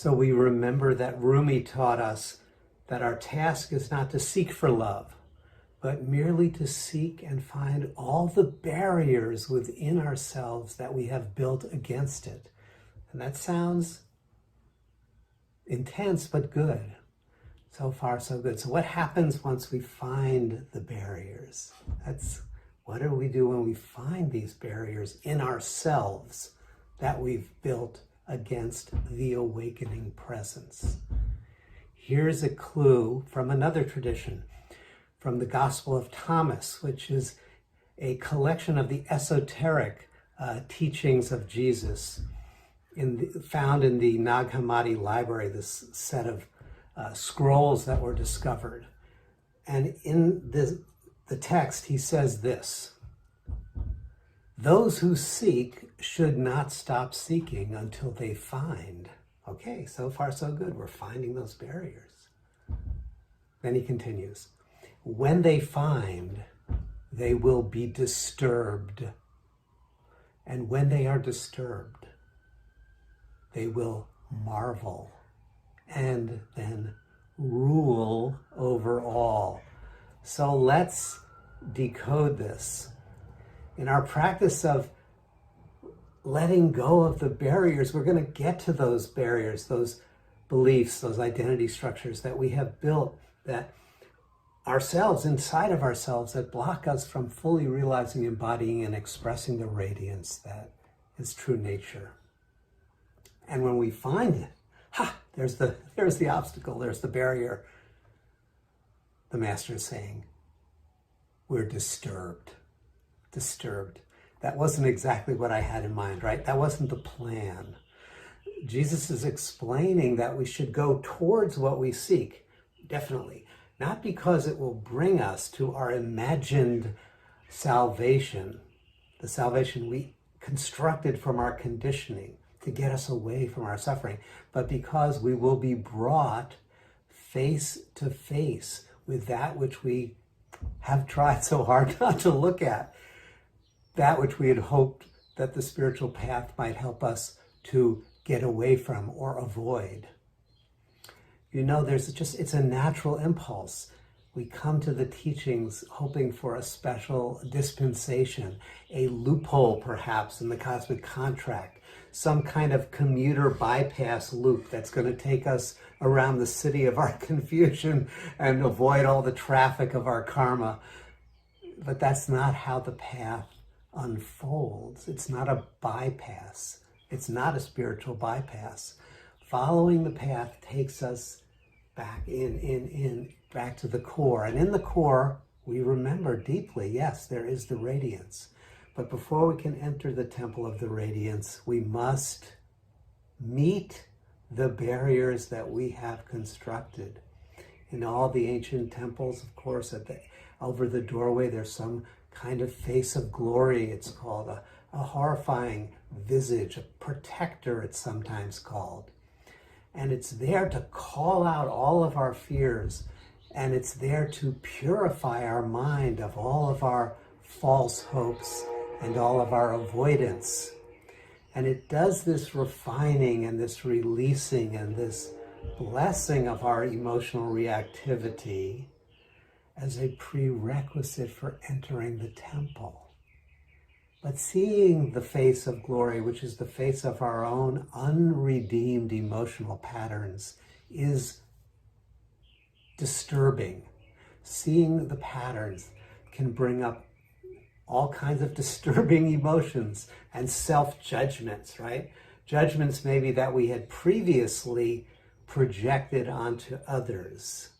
So we remember that Rumi taught us that our task is not to seek for love, but merely to seek and find all the barriers within ourselves that we have built against it. And that sounds intense, but good. So far, so good. So what happens once we find the barriers? What do we do when we find these barriers in ourselves that we've built against the awakening presence? Here's a clue from another tradition, from the Gospel of Thomas, which is a collection of the esoteric teachings of Jesus found in the Nag Hammadi library, this set of scrolls that were discovered. And in the text, he says this: "Those who seek should not stop seeking until they find." Okay, so far so good. We're finding those barriers. Then he continues, "When they find, they will be disturbed. And when they are disturbed, they will marvel and then rule over all." So let's decode this. In our practice of letting go of the barriers, we're going to get to those barriers, those beliefs, those identity structures that we have built, that ourselves, inside of ourselves, that block us from fully realizing, embodying, and expressing the radiance that is true nature. And when we find it, there's the obstacle, there's the barrier. The master is saying, we're disturbed. That wasn't exactly what I had in mind, right? That wasn't the plan. Jesus is explaining that we should go towards what we seek, definitely. Not because it will bring us to our imagined salvation, the salvation we constructed from our conditioning to get us away from our suffering, but because we will be brought face to face with that which we have tried so hard not to look at, that which we had hoped that the spiritual path might help us to get away from or avoid. You know, it's a natural impulse. We come to the teachings hoping for a special dispensation, a loophole perhaps in the cosmic contract, some kind of commuter bypass loop that's going to take us around the city of our confusion and avoid all the traffic of our karma. But that's not how the path unfolds. It's not a bypass. It's not a spiritual bypass. Following the path takes us back back to the core. And in the core, we remember deeply, yes, there is the radiance. But before we can enter the temple of the radiance, we must meet the barriers that we have constructed. In all the ancient temples, of course, over the doorway, there's some kind of face of glory, it's called, a horrifying visage, a protector, it's sometimes called. And it's there to call out all of our fears, and it's there to purify our mind of all of our false hopes and all of our avoidance. And it does this refining and this releasing and this blessing of our emotional reactivity as a prerequisite for entering the temple. But seeing the face of glory, which is the face of our own unredeemed emotional patterns, is disturbing. Seeing the patterns can bring up all kinds of disturbing emotions and self-judgments, right? Judgments maybe that we had previously projected onto others.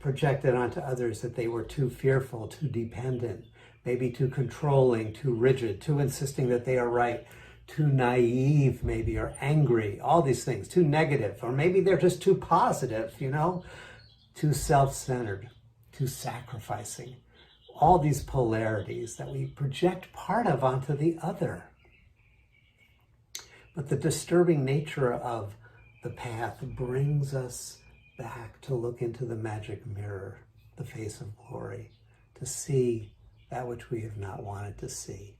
That they were too fearful, too dependent, maybe too controlling, too rigid, too insisting that they are right, too naive maybe, or angry, all these things, too negative, or maybe they're just too positive, too self-centered, too sacrificing. All these polarities that we project part of onto the other. But the disturbing nature of the path brings us back to look into the magic mirror, the face of glory, to see that which we have not wanted to see.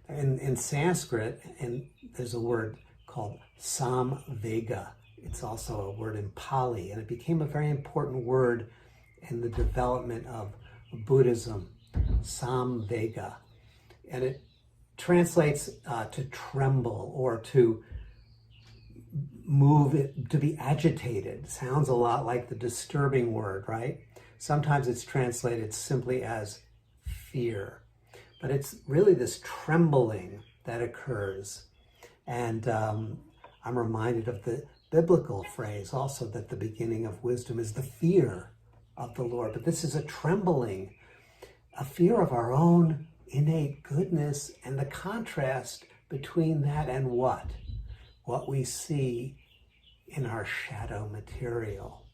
In Sanskrit, and there's a word called samvega. It's also a word in Pali, and it became a very important word in the development of Buddhism, samvega. And it translates to tremble or to move, to be agitated. Sounds a lot like the disturbing word, right? Sometimes it's translated simply as fear, but it's really this trembling that occurs. And I'm reminded of the biblical phrase also that the beginning of wisdom is the fear of the Lord. But this is a trembling, a fear of our own innate goodness, and the contrast between that and what we see in our shadow material.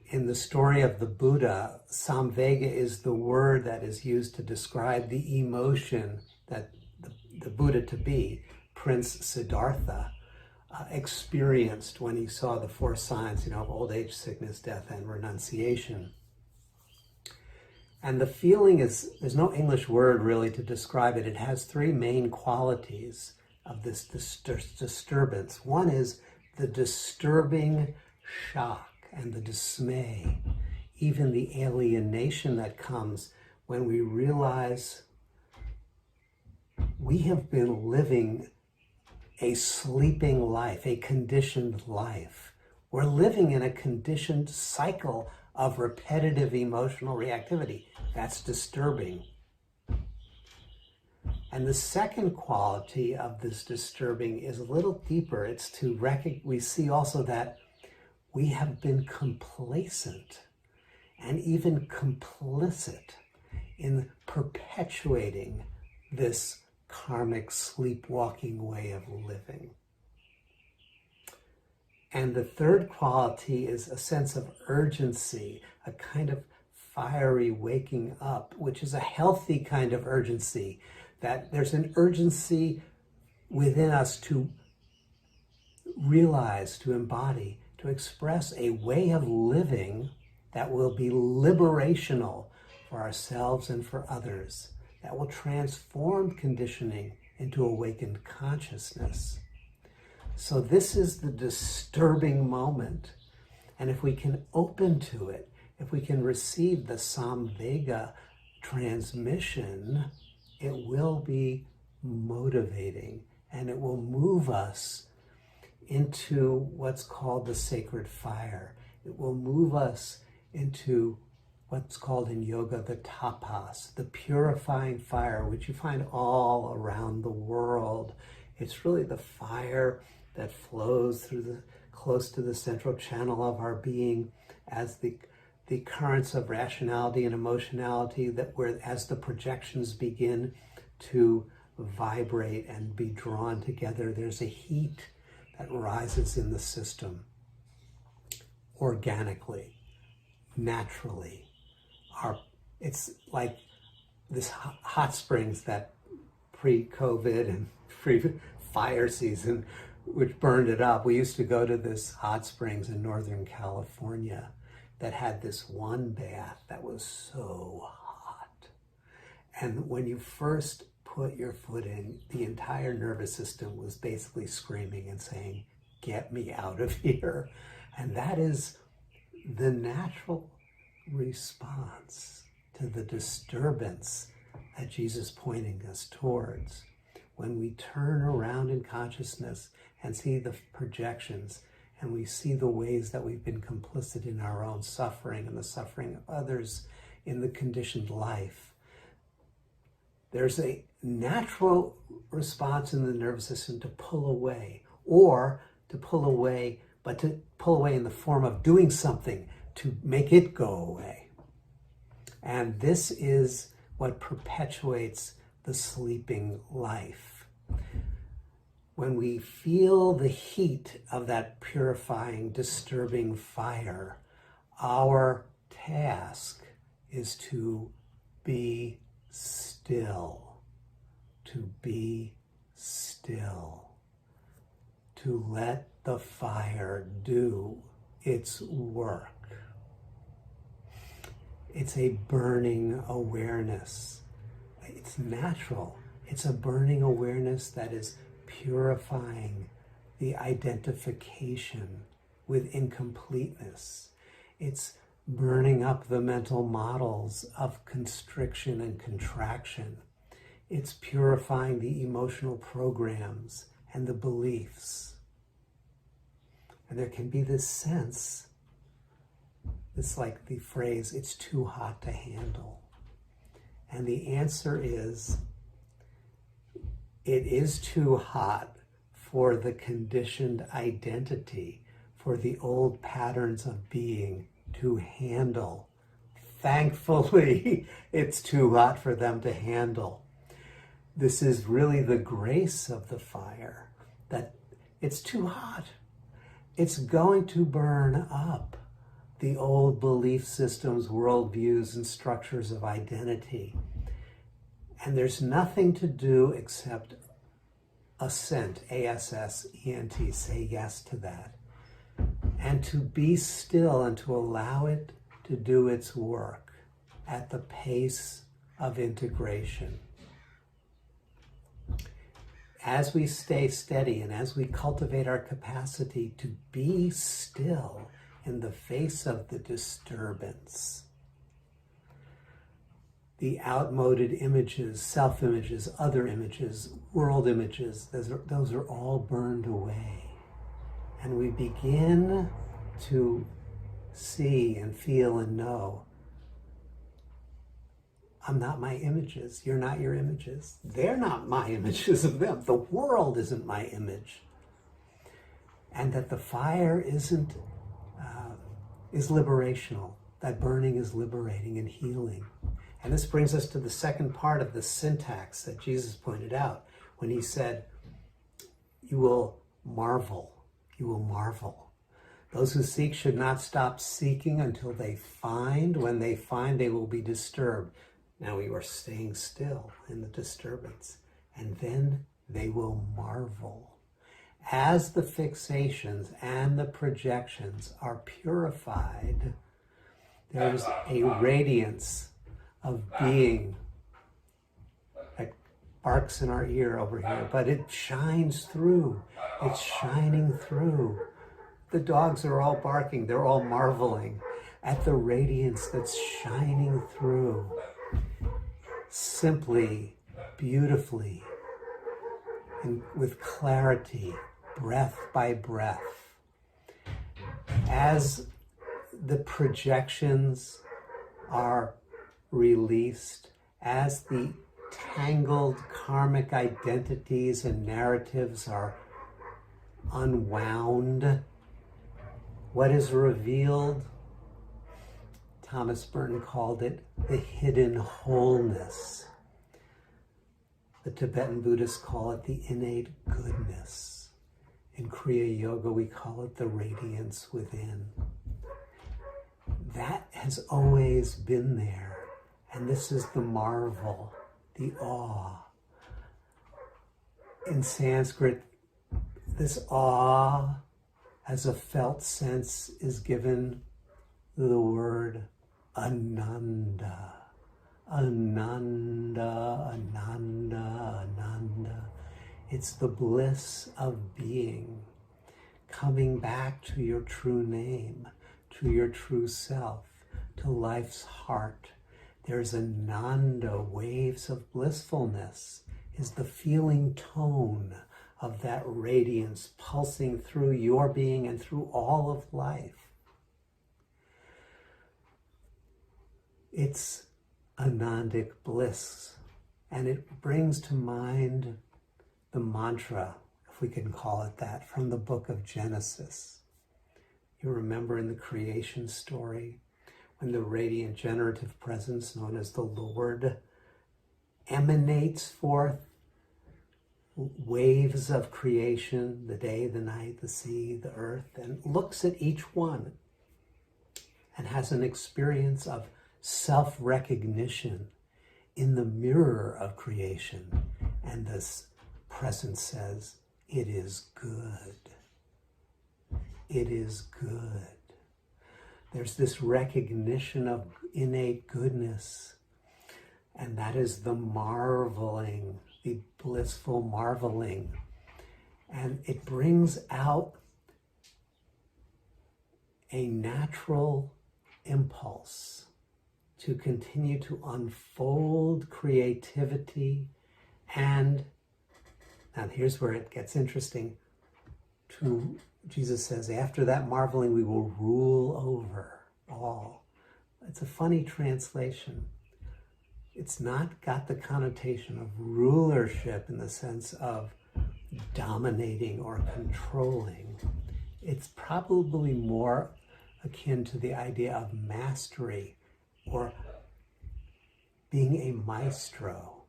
In the story of the Buddha, samvega is the word that is used to describe the emotion that the Buddha to be, Prince Siddhartha, experienced when he saw the four signs, of old age, sickness, death, and renunciation. And the feeling is, there's no English word really to describe it. It has three main qualities of this disturbance. One is the disturbing shock and the dismay, even the alienation that comes when we realize we have been living a sleeping life, a conditioned life. We're living in a conditioned cycle of repetitive emotional reactivity. That's disturbing. And the second quality of this disturbing is a little deeper. It's to we see also that we have been complacent and even complicit in perpetuating this karmic sleepwalking way of living. And the third quality is a sense of urgency, a kind of fiery waking up, which is a healthy kind of urgency, that there's an urgency within us to realize, to embody, to express a way of living that will be liberational for ourselves and for others, that will transform conditioning into awakened consciousness. So this is the disturbing moment. And if we can open to it, if we can receive the samvega transmission, it will be motivating and it will move us into what's called the sacred fire. It will move us into what's called in yoga the tapas, the purifying fire, which you find all around the world. It's really the fire that flows through close to the central channel of our being as the currents of rationality and emotionality, as the projections begin to vibrate and be drawn together, there's a heat that rises in the system organically, naturally. It's like this hot springs that pre-COVID and pre-fire season, which burned it up. We used to go to this hot springs in Northern California that had this one bath that was so hot. And when you first put your foot in, the entire nervous system was basically screaming and saying, "Get me out of here." And that is the natural response to the disturbance that Jesus is pointing us towards. When we turn around in consciousness and see the projections, and we see the ways that we've been complicit in our own suffering and the suffering of others in the conditioned life, there's a natural response in the nervous system to pull away, or to pull away, but to pull away in the form of doing something to make it go away. And this is what perpetuates the sleeping life. When we feel the heat of that purifying, disturbing fire, our task is to be still, to be still, to let the fire do its work. It's a burning awareness. It's natural. It's a burning awareness that is purifying the identification with incompleteness. It's burning up the mental models of constriction and contraction. It's purifying the emotional programs and the beliefs. And there can be this sense, it's like the phrase, it's too hot to handle. And the answer is, it is too hot for the conditioned identity, for the old patterns of being to handle. Thankfully, it's too hot for them to handle. This is really the grace of the fire, that it's too hot. It's going to burn up the old belief systems, worldviews, and structures of identity. And there's nothing to do except assent, A-S-S-E-N-T, say yes to that. And to be still and to allow it to do its work at the pace of integration. As we stay steady and as we cultivate our capacity to be still in the face of the disturbance, the outmoded images, self-images, other images, world images, those are all burned away. And we begin to see and feel and know, I'm not my images. You're not your images. They're not my images of them. The world isn't my image. And that the fire is liberational. That burning is liberating and healing. And this brings us to the second part of the syntax that Jesus pointed out when he said, you will marvel. You will marvel. Those who seek should not stop seeking until they find. When they find, they will be disturbed. Now we are staying still in the disturbance. And then they will marvel. As the fixations and the projections are purified, there's a radiance of being that barks in our ear over here, but it shines through. It's shining through. The dogs are all barking. They're all marveling at the radiance that's shining through. Simply, beautifully, and with clarity, breath by breath. As the projections are released, as the tangled karmic identities and narratives are unwound, what is revealed, Thomas Burton called it the hidden wholeness. The Tibetan Buddhists call it the innate goodness. In Kriya Yoga, we call it the radiance within. That has always been there. And this is the marvel, the awe. In Sanskrit, this awe as a felt sense is given the word Ananda. Ananda, Ananda, Ananda. It's the bliss of being, coming back to your true name, to your true self, to life's heart. There's Ananda, waves of blissfulness, is the feeling tone of that radiance pulsing through your being and through all of life. It's Anandic bliss, and it brings to mind the mantra, if we can call it that, from the book of Genesis. You remember in the creation story, when the radiant generative presence known as the Lord emanates forth waves of creation, the day, the night, the sea, the earth, and looks at each one and has an experience of self-recognition in the mirror of creation. And this presence says, it is good. It is good. There's this recognition of innate goodness, and that is the marveling, the blissful marveling. And it brings out a natural impulse to continue to unfold creativity. And now here's where it gets interesting. Jesus says, after that marveling, we will rule over all. It's a funny translation. It's not got the connotation of rulership in the sense of dominating or controlling. It's probably more akin to the idea of mastery or being a maestro,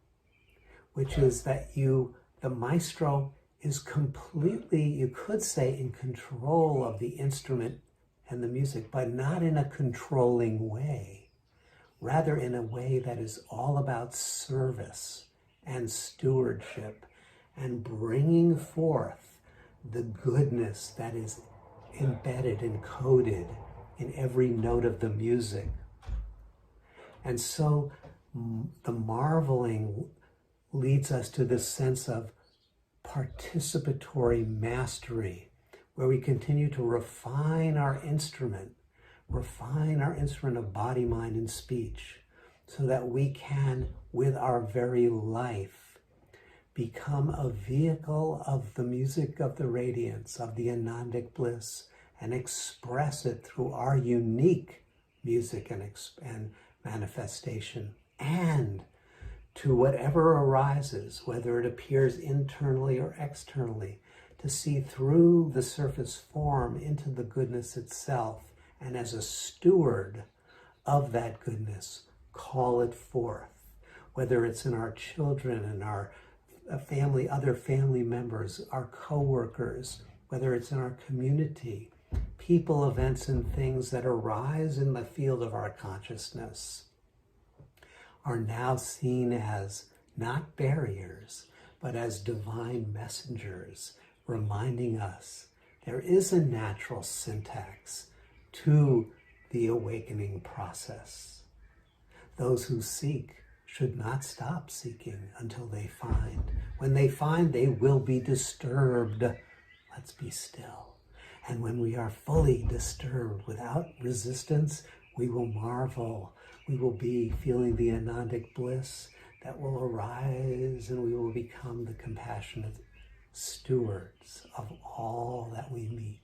which is that the maestro is completely, you could say, in control of the instrument and the music, but not in a controlling way, rather in a way that is all about service and stewardship and bringing forth the goodness that is embedded, encoded in every note of the music. And so the marveling leads us to this sense of participatory mastery, where we continue to refine our instrument of body, mind, and speech, so that we can, with our very life, become a vehicle of the music of the radiance, of the anandic bliss, and express it through our unique music and manifestation, and to whatever arises, whether it appears internally or externally, to see through the surface form into the goodness itself, and as a steward of that goodness, call it forth, whether it's in our children and our family, other family members, our co-workers, whether it's in our community, people, events, and things that arise in the field of our consciousness are now seen as not barriers, but as divine messengers, reminding us there is a natural syntax to the awakening process. Those who seek should not stop seeking until they find. When they find, they will be disturbed. Let's be still. And when we are fully disturbed without resistance, we will marvel. We will be feeling the anandic bliss that will arise, and we will become the compassionate stewards of all that we meet.